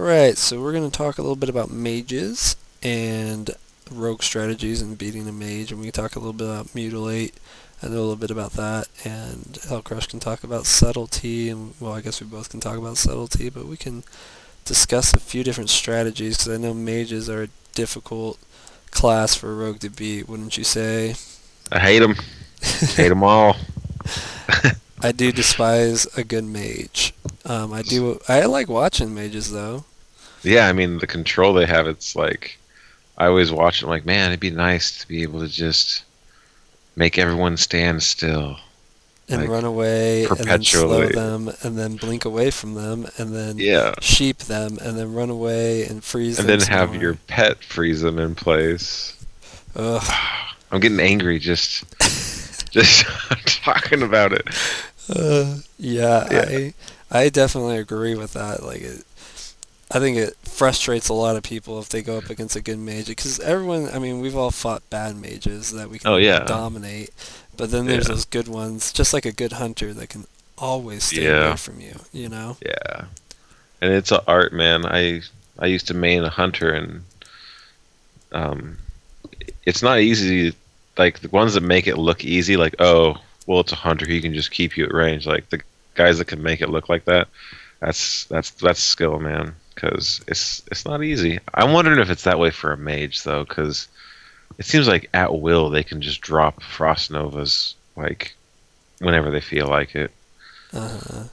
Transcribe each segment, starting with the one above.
Alright, so we're going to talk a little bit about mages and rogue strategies and beating a mage, and we can talk a little bit about mutilate. I know a little bit about that, and Hellcrush can talk about subtlety, and well, I guess we both can talk about subtlety, but we can discuss a few different strategies, because I know mages are a difficult class for a rogue to beat, wouldn't you say? I hate them. Hate them all. I do despise a good mage. I like watching mages, though. Yeah, I mean, the control they have, it's like, I always watch it, I'm like, man, it'd be nice to be able to just make everyone stand still. And Like, run away, and then slow perpetually. them, and then blink away from them, and then Yeah. sheep them, and then run away and freeze And them then some have your more. pet freeze them in place. Ugh. I'm getting angry just talking about it. Yeah, Yeah. I definitely agree with that. I think it frustrates a lot of people if they go up against a good mage, because everyone, I mean, we've all fought bad mages that we Oh, can yeah. dominate, but then there's Yeah. those good ones, just like a good hunter that can always stay away Yeah. from you, you know? Yeah. And it's an art, man. I used to main a hunter, and um, it's not easy. Like the ones that make it look easy, like, oh, well, it's a hunter, he can just keep you at range. Like the guys that can make it look like that, that's skill, man. Because it's not easy. I'm wondering if it's that way for a mage though, because it seems like at will they can just drop frost novas like whenever they feel like it. Uh-huh.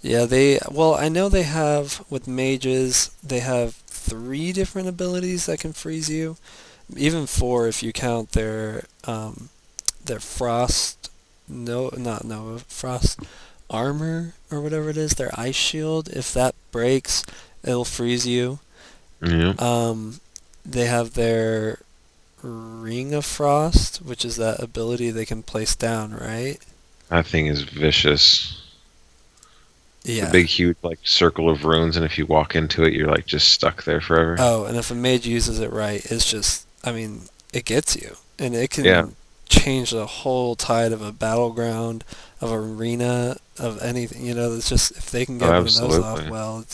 Yeah, well, I know they have, with mages, they have three different abilities that can freeze you. Even four if you count their frost, no, not no, frost armor or whatever it is, their ice shield. If that breaks, it'll freeze you. Yeah, Um, they have their ring of frost, which is that ability they can place down, right? that thing is vicious. It's a Yeah. big, huge like circle of runes, and if you walk into it, you're like just stuck there forever. Oh, and if a mage uses it right, it's just, I mean, it gets you. And it Yeah, can change the whole tide of a battleground, of arena, of anything. You know, it's just, if they can oh, get one of those off, absolutely. well,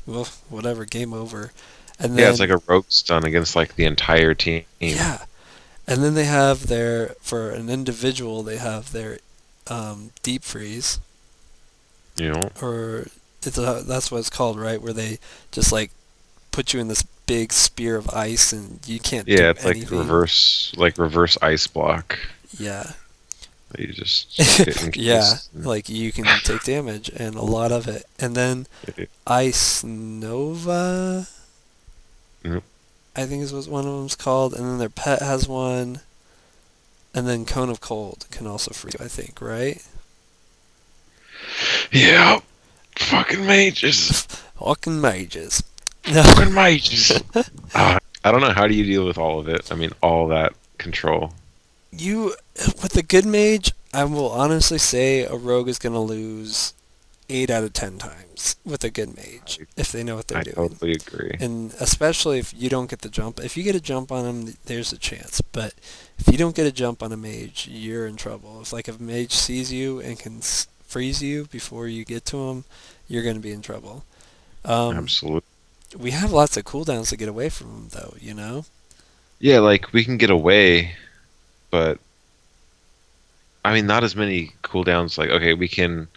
well, whatever, game over. And Yeah, it's like then, a rogue stun against like the entire team. yeah. And then they have for an individual, they have their deep freeze, You know? or that's what it's called, right? Where they just like put you in this big spear of ice and you can't Yeah, do it's anything. like reverse ice block. Yeah. You just get Yeah, encased. like you can take damage and a lot of it. And then Ice Nova, Yep. I think is what one of them's called. And then their pet has one. And then Cone of Cold can also freeze, I think, right? Yeah, fucking mages. Fucking mages. No. Fucking mages. I don't know. How do you deal with all of it? I mean, all that control. You, with a good mage, I will honestly say a rogue is going to lose 8 out of 10 times with a good mage if they know what they're I doing. totally agree. And especially if you don't get the jump. If you get a jump on him, there's a chance. But if you don't get a jump on a mage, you're in trouble. If a mage sees you and can freeze you before you get to him, you're going to be in trouble. Um, Absolutely. we have lots of cooldowns to get away from him, though, you know? Yeah, like we can get away, but I mean, not as many cooldowns. Like, okay, we can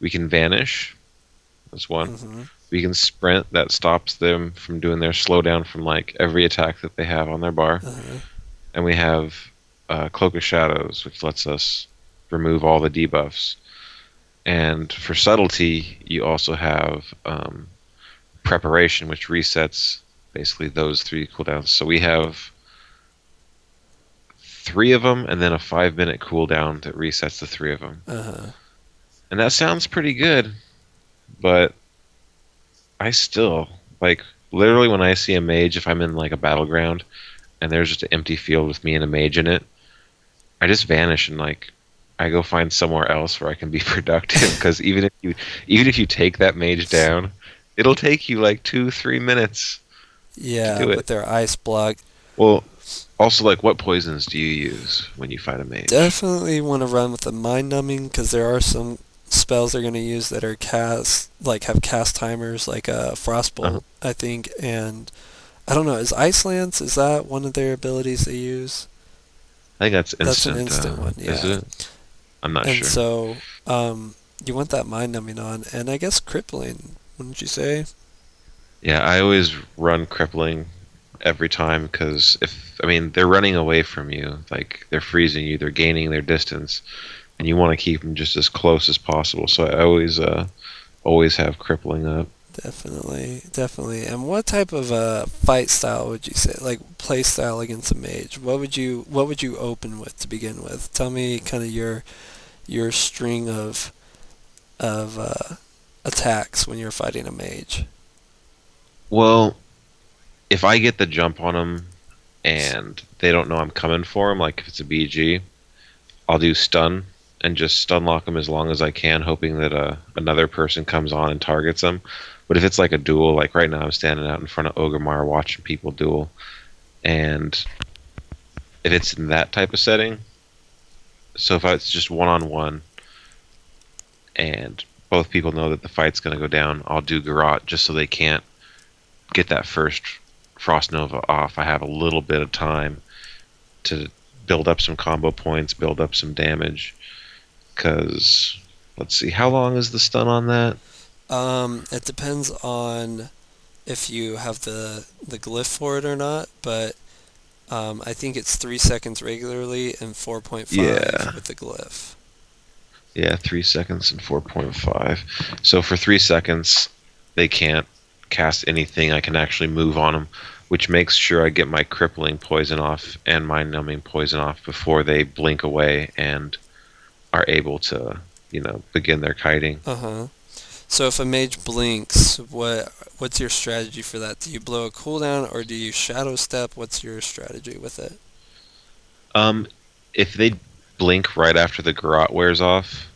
vanish. That's one. Hmm. We can sprint. That stops them from doing their slowdown from like every attack that they have on their bar. Uh, And we have Cloak of Shadows, which lets us remove all the debuffs. And for subtlety, you also have preparation, which resets basically those three cooldowns. So we have three of them, and then a 5-minute cooldown that resets the three of them. uh, And that sounds pretty good, but I still like literally when I see a mage, if I'm in like a battleground and there's just an empty field with me and a mage in it, I just vanish and like I go find somewhere else where I can be productive because even if you take that mage down, it'll take you like 2-3 minutes to yeah, do with it. their ice block. Well, also like what poisons do you use when you fight a mage? Definitely want to run with the mind numbing because there are some spells they're gonna use that are cast like have cast timers, like Uh-huh. Frostbolt, I think, and I don't know. Is Ice Lance, is that one of their abilities they use? I think that's That's an instant, instant one, is yeah. it? I'm not And sure. so, you want that mind numbing on, and I guess crippling, wouldn't you say? Yeah, I always run crippling every time because if I mean they're running away from you, like they're freezing you, they're gaining their distance, and you want to keep them just as close as possible. So I always have crippling up. Definitely, definitely. And what type of fight style would you say, like play style against a mage? What would you open with to begin with? Tell me kind of your string of attacks when you're fighting a mage. Well, if I get the jump on them and they don't know I'm coming for them, like if it's a BG, I'll do stun and just stun lock them as long as I can, hoping that another person comes on and targets them. But if it's like a duel, like right now I'm standing out in front of Ogrimmar watching people duel, and if it's in that type of setting, so if it's just one on one and both people know that the fight's going to go down, I'll do Garrote just so they can't get that first Frost Nova off. I have a little bit of time to build up some combo points, build up some damage. Because let's see, how long is the stun on that? It depends on if you have the glyph for it or not, but I think it's 3 seconds regularly and 4.5 Yeah, with the glyph. yeah, 3 seconds and 4.5. So for 3 seconds, they can't cast anything. I can actually move on them, which makes sure I get my crippling poison off and my numbing poison off before they blink away and are able to, begin their kiting. Uh huh. So if a mage blinks, what's your strategy for that? Do you blow a cooldown or do you shadow step? What's your strategy with it? Um, if they blink right after the garrote wears off,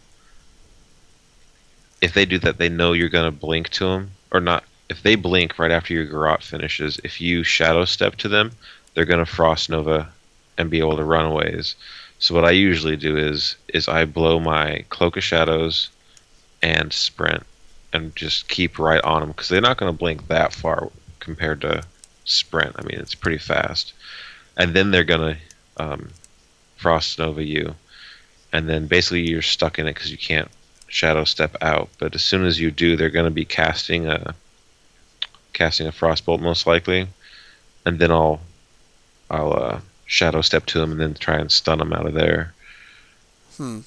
if they do that, they know you're gonna blink to them or not. If they blink right after your garrote finishes, if you shadow step to them, they're gonna frost nova and be able to run aways. So what I usually do is I blow my cloak of shadows and sprint and just keep right on them because they're not gonna blink that far compared to sprint. I mean, it's pretty fast, and then they're gonna um, frost nova you, and then basically you're stuck in it because you can't shadow step out. But as soon as you do, they're going to be casting a frostbolt most likely, and then I'll shadow step to them and then try and stun them out of there. Hmm.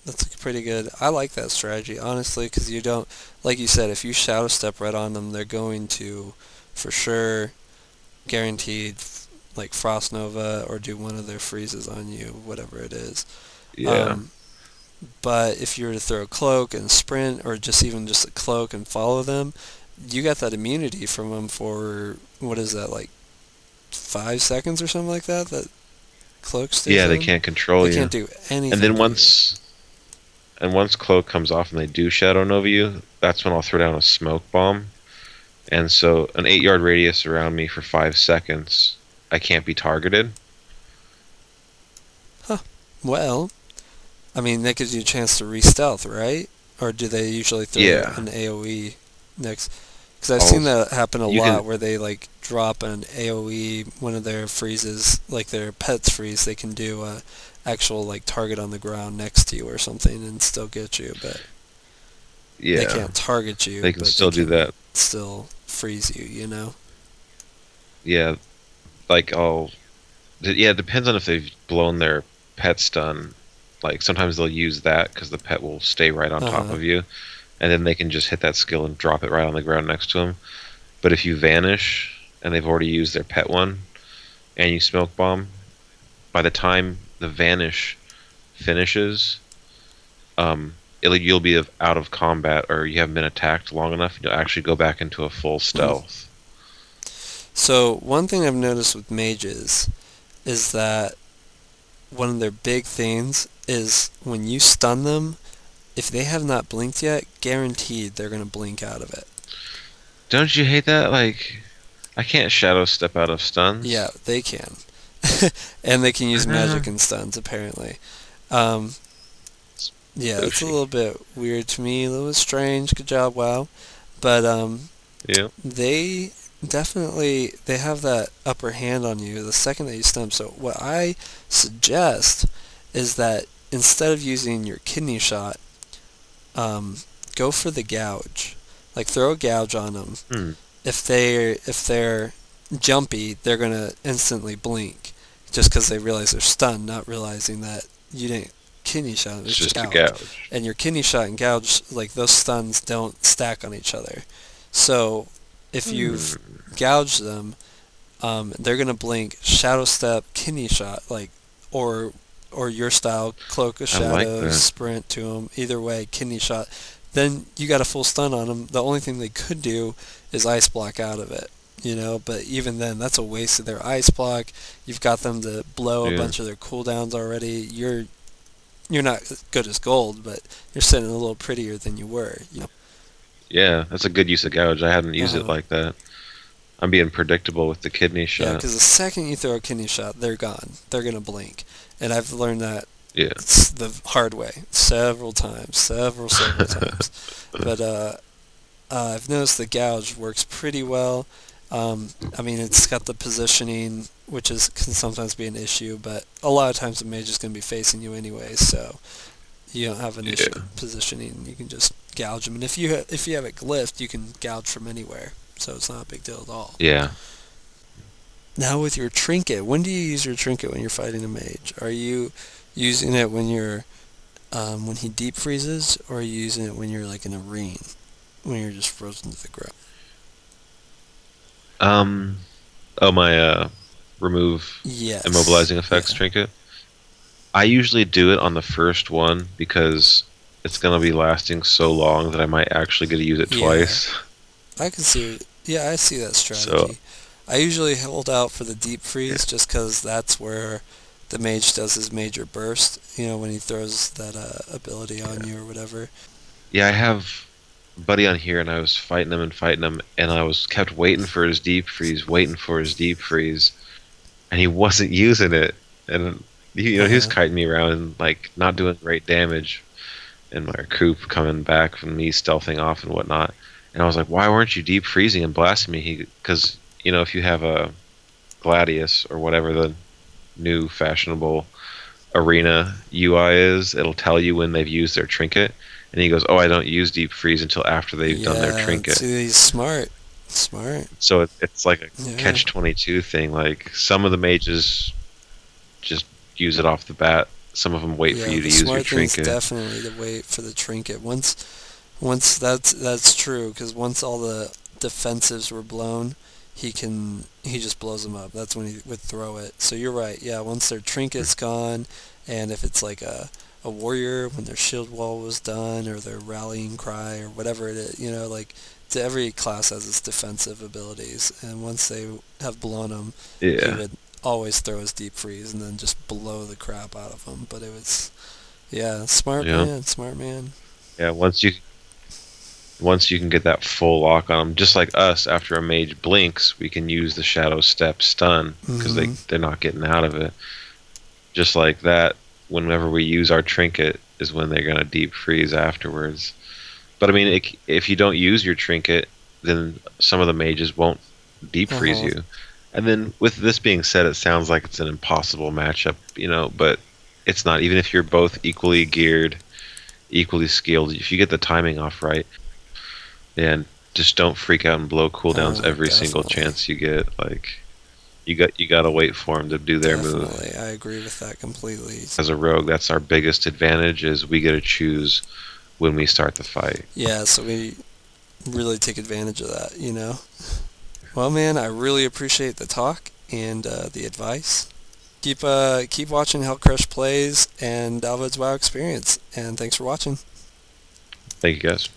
That's pretty good. I like that strategy, honestly, because you don't, like you said, if you shadow step right on them, they're going to, for sure, guaranteed, like Frost Nova or do one of their freezes on you, whatever it is. Yeah, Um, but if you were to throw a cloak and sprint, or just even just a cloak and follow them, you got that immunity from them for, what is that, like 5 seconds or something like that? That cloak stays yeah, they on. can't They control can't you. do And anything then to you. once cloak comes off and they do shadow nova you, that's when I'll throw down a smoke bomb. And so an 8 yard radius around me for 5 seconds, I can't be targeted. Huh. Well, I mean, that gives you a chance to re-stealth, right? Or do they usually throw Yeah, an AoE next? Because I've I'll seen that happen a you can lot, where they like drop an AoE, one of their freezes, like their pets freeze. They can do a actual like target on the ground next to you or something and still get you, but they yeah, can't target you, they can but they still do can that. still freeze you. You know? Yeah, like yeah, it depends on if they've blown their pet stun. Like sometimes they'll use that because the pet will stay right on Uh top huh. of you, and then they can just hit that skill and drop it right on the ground next to them. But if you vanish and they've already used their pet one and you smoke bomb, by the time the vanish finishes, you'll be out of combat or you haven't been attacked long enough. You'll actually go back into a full Hmm. stealth. So one thing I've noticed with mages is that one of their big things is when you stun them, if they have not blinked yet, guaranteed they're going to blink out of it. Don't you hate that? Like, I can't shadow step out of Yeah, stuns. they can. And they can use magic and stuns, apparently. Um, Yeah, it's a Oshi. little bit weird to me, a little bit strange. Good job, WoW. But Yeah. they definitely they have that upper hand on you the second that you stun 'em. So what I suggest is that instead of using your kidney shot, um, go for the gouge. Like throw a gouge on them. Hmm. If they're jumpy, they're gonna instantly blink, just because they realize they're stunned, not realizing that you didn't kidney shot them. It's It's just just a gouge, gouge. and your kidney shot and gouge, like those stuns don't stack on each other. So if Hmm. you've gouged them, they're gonna blink shadow step, kidney shot, like or or your style, cloak of I like shadows, that. sprint to them. Either way, kidney shot. Then you got a full stun on them. The only thing they could do is ice block out of it, you know. But even then, that's a waste of their ice block. You've got them to blow a Yeah. bunch of their cooldowns already. You're not as good as gold, but you're sitting a little prettier than you were, you know. Yeah, that's a good use of gouge. I hadn't used it Uh-huh. like that. I'm being predictable with the kidney Yeah, shot. because the second you throw a kidney shot, they're gone. They're gonna blink, and I've learned that Yeah. the hard way several times, several times. But I've noticed the gouge works pretty well. I mean, it's got the positioning, which is can sometimes be an issue, but a lot of times the mage is going to be facing you anyway, so you don't have an issue Yeah. positioning. You can just gouge them, and if you have it glyphed, you can gouge from anywhere, so it's not a big deal at all. Yeah. Now with your trinket, when do you use your trinket when you're fighting a mage? Are you using it when he deep freezes, or are you using it when you're like in a ring, when you're just frozen to the ground? Um. Oh, my remove Yes. immobilizing effects Yeah. trinket. I usually do it on the first one because it's gonna be lasting so long that I might actually get to use it Yeah. twice. I can see. Yeah, I see that So strategy. I usually hold out for the deep yeah, freeze just because that's where the mage does his major burst. You know, when he throws that ability on yeah, you or whatever. yeah. I have a buddy on here, and I was fighting him, and I was kept waiting for his deep freeze, waiting for his deep freeze, and he wasn't using it. And he was Uh-huh. kiting me around and like not doing great damage, and my recoup coming back from me stealthing off and whatnot. And I was like, why weren't you deep freezing and blasting me? Because if you have a Gladius or whatever the new fashionable arena UI is, it'll tell you when they've used their trinket. And he goes, "Oh, I don't use deep freeze until after they've done their Yeah. trinket." See, he's smart. Smart. So it's like a Yeah. catch 22 thing. Like some of the mages just use it off the bat. Some of them wait for Yeah. you to The use your smart thing's trinket. definitely to wait for the trinket. Once that's true, because once all the defensives were blown, he just blows them up. That's when he would throw it. So you're right. Yeah, once their trinket's gone, and if it's like a warrior when their shield wall was done or their rallying cry or whatever it is, you know, like every class has its defensive abilities, and once they have blown them, he Yeah, would always throw his deep freeze and then just blow the crap out of them. But it was, yeah, smart yeah, man, smart man. yeah. Once you can get that full lock on them, just like us, after a mage blinks, we can use the shadow step stun because Hmm. they're not getting out of it. Just like that, whenever we use our trinket is when they're gonna deep freeze afterwards. But I mean, if you don't use your trinket, then some of the mages won't deep freeze Uh-huh. you. And then with this being said, it sounds like it's an impossible matchup, but it's not. Even if you're both equally geared, equally skilled, if you get the timing off right, and just don't freak out and blow cooldowns Oh, every single definitely. chance you get. Like you gotta wait for them to do their move. Definitely. I agree with that completely. As a rogue, that's our biggest advantage is we get to choose when we start the fight. Yeah, so we really take advantage of that, you know? Well, man, I really appreciate the talk and the advice. Keep watching Hellcrush Plays and David's WoW Experience, and thanks for watching. Thank you guys.